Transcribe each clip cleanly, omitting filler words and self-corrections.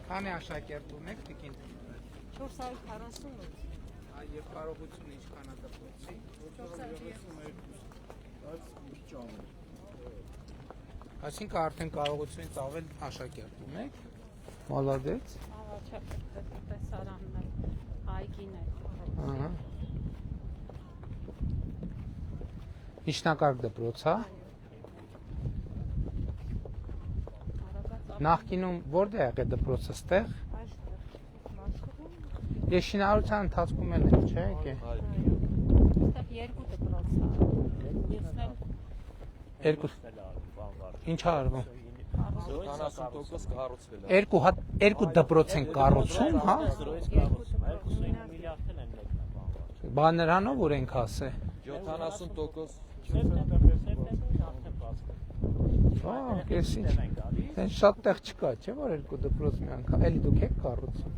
Քանի աշակերտ ունեք տիկին։ 448 Եվ կարողությունը ինչքան է դպրոցի։ 432 Այսինքն արդեն կարողությունից ավել աշակերտ ունեք։ Մալադեց։ տեսարանն է, այգին է։ Ահա։ Միջնակարգ դպրոց, հա։ Նախկինում որտե՞ղ է դպրոցը ստեղ։ Ես շինարարության ընթացքում եմ, չէ՞ եկե։ Այստեղ երկու դպրոց է։ Երկու։ Ինչ է արվում։ 70% կառուցվել է։ Երկու դպրոց են կառուցում, հա։ Բա նրանով որ ենք ասե։ 70% Ահա, կեսին։ Դեն շատ տեղ չկա, չէ՞ որ երկու դպրոց մի անգամ, էլի դուք եք կառուցում։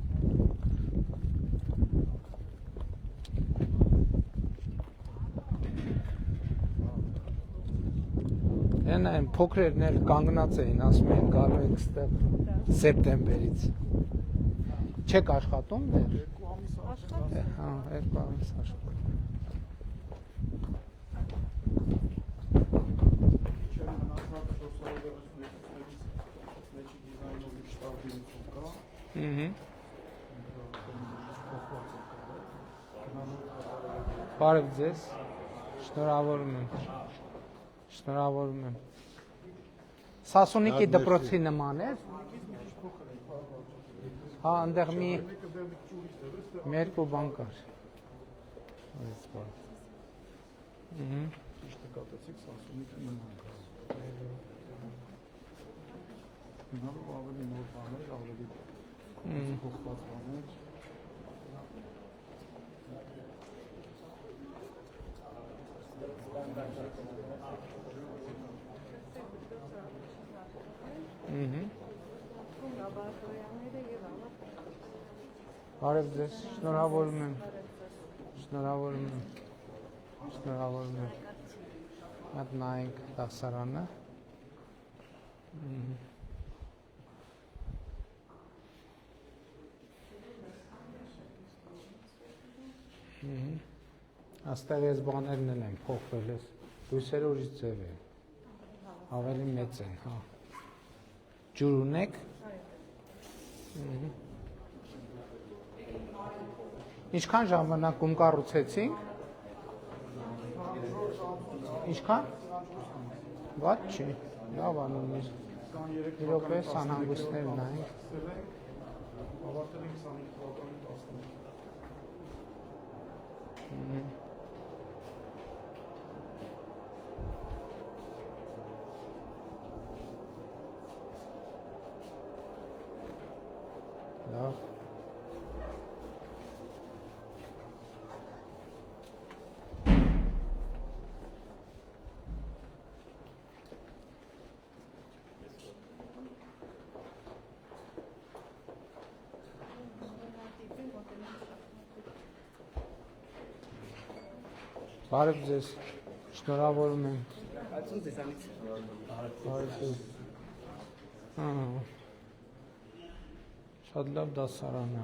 Այն փոքրերն էլ կանգնած էին, ասում են գալու եք ստեղ սեպտեմբերից։ Չեք աշխատում դեռ։ Հա, 2 ամիս աշխատում։ Բարև ձեզ, շնորհավորում եմ, շնորհավորում եմ։ Սասունիկի դպրոցի նման է։ Հա, այնտեղ մի երկու բան կար։ Ճիշտ նկատեցիք, Սասունիկի նման կար։ Հնարով ավելի նոր բաներ, ավելի փոխված բաներ։ Բարև ձեզ, շնորհավորում եմ, շնորհավորում եմ, շնորհավորում եմ, հատ նայենք դասարանը, աստեղ ես բաներն էլ են փոխվել ես, լույսերը ուրիշ ձև են, ավելի մեծ են, հա, ջուր ունեք, Ինչքան ժամանակում կառուցեցինք, ինչքան, վատ չի, լավ անում ես, իրոք ես անհանգույցներ նայենք, Ավարտել ենք 25 թվականին 10 լավ, Բարև ձեզ, շնորհավորում եմ։ Այցուն ձեզանից։ Բարև ձեզ։ Շատ լավ դասարան է։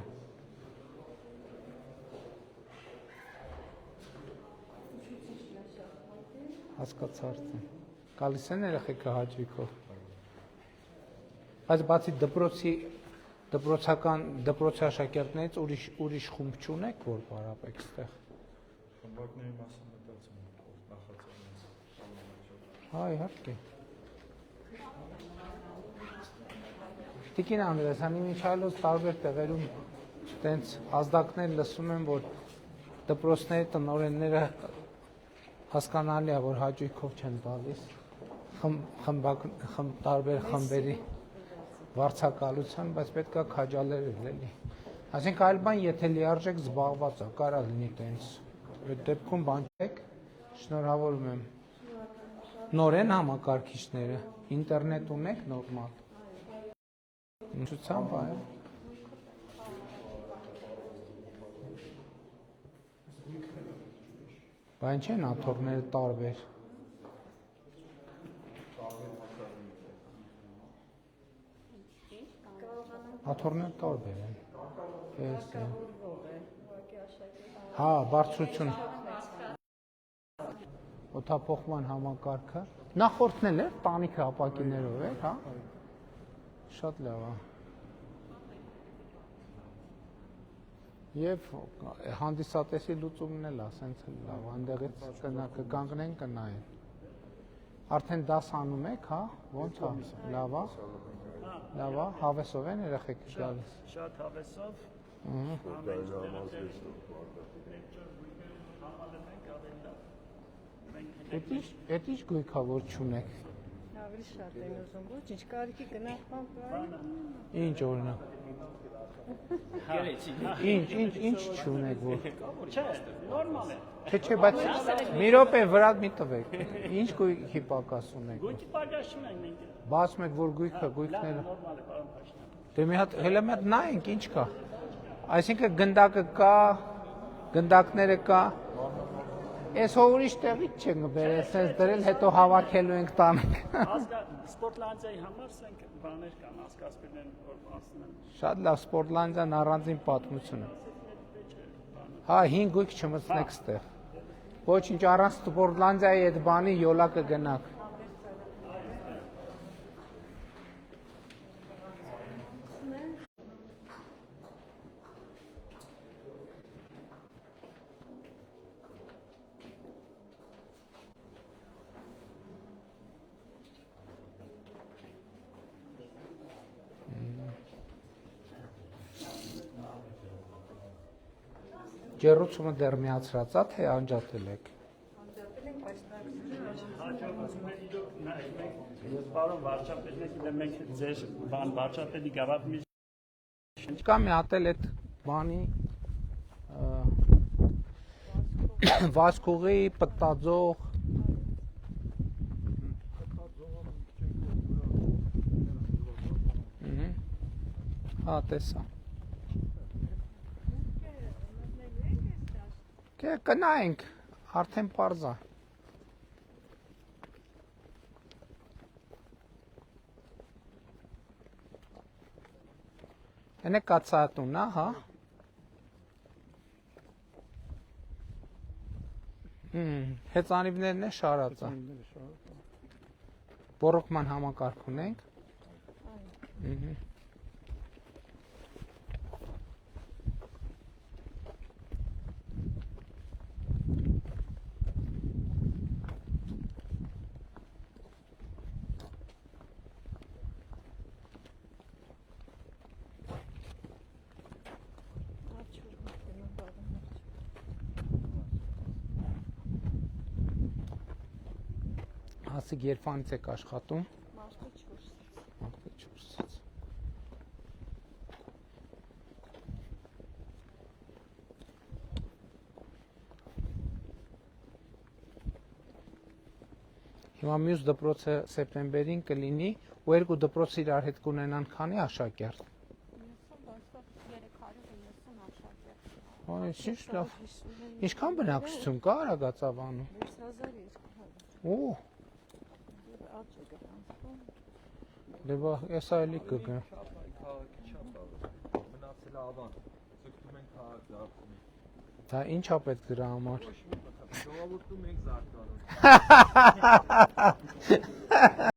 Հասկացարց եմ։ Գալիս են երեխեքը հաճույքով։ Բայց բացի դպրոցի աշակերտներից ուրիշ խումբ չունեք, որ պարապեք ստեղ։ Խմբակների մասին մտածում եմ, նախաձեռնած։ Հա, իհարկե։ Տիկին Անդրեասյանի միջայլոց տարբեր տեղերում տենց ազդակներ լսում եմ, որ դպրոցների տնօրենները հասկանալի է, որ հաճույքով չեն տալիս տարբեր խմբերի վարձակալության, բայց պետք է քաջալերել էլի։ Այսինքն այլ բան, եթե լիարժեք զբաղված է, կարա լինի տենց։ Այդ դեպքում բան չեք, շնորհավորում եմ։ Նոր են համակարգիչները։ Ինտերնետ ունեք նորմալ։ Ցույցամ բայ։ Բայց չեն աթոռները տարբեր։ Աթոռները տարբեր են։ Էս է։ Հա, բարձրություն։ Օդափոխման համակարգը նախորդն էլ է տանիքը ապակիներով է, հա։ Շատ լավ է։ Եվ հանդիսատեսի լուծումն էլ է, ասենց լավ, այնտեղից կգանգնեն կնային։ Արդեն դաս անում եք, հա, ոնց է, լավ է, լավ է, հավեսով են երեխեք գալիս։ Շատ հավեսով։ Էդ ինչ գույքա որ չունեք։ Ավելի շատ են ուզում, ոչ ինչ կարիքի գնահատման կային։ Ինչ օրինակ։ Ինչ չունեք որ։ Չէ, նորմալ է։ Չէ, բայց մի րոպե վրա մի տվեք։ Ինչ գույքի պակաս ունեք։ Գույքի պակաս չունենք մենք։ Բացում եք որ գույքները։ Նորմալ է, պարոն Փաշինյան։ Դե մի հատ հələ մի հատ նայենք ինչ կա։ Այսինքն գնդակը կա, գնդակները կա։ Այս հո ուրիշ տեղից չենք բերել, sense դրել, հետո հավաքելու ենք տանենք։ Սպորտլանդիայի համար սենք բաներ կան, ասկասպիրներ որ ասնեն։ Շատ լավ Սպորտլանդիան առանձին պատմություն է։ Հա, 5 գույք չմցնեք ստեղ։ Ոչինչ առանց Սպորտլանդիայի այդ բանի յոլա կգնաք։ Ջեռուցումը դեռ միացրած է, թե անջատել եք։ Պարոն վարչապետը մենք ձեր բան վարչապետի գավաթի Կա մի հատ էլ այդ բանի վազքուղի պտտաձող Հա, տեսա։ Կնայենք, արդեն պարզ է։ Հենե կացատուն, հա։ Հեծանիվներն է շարած է։ Բորոքման համակարգ ունենք։ Հասիկ երբանից եք աշխատում։ Մարտի 4-ից։ Մարտի 4-ից։ Հիմա մյուս դպրոցը սեպտեմբերին կլինի, ու երկու դպրոց իրար հետ կունենան քանի աշակերտ։ 390 աշակերտ։ Այ ինչ լավ։ Ինչքան բնակչություն կա Արագածավանում։ 6200։ Օ, դե բա էսա էլի կգա։ Քաղաքի չափ մնացել ավան։ Ձգտում են քաղաք դարձնել։ Դա ինչա պետք դրա համար։ Ժողովուրդում ենք զարգանում։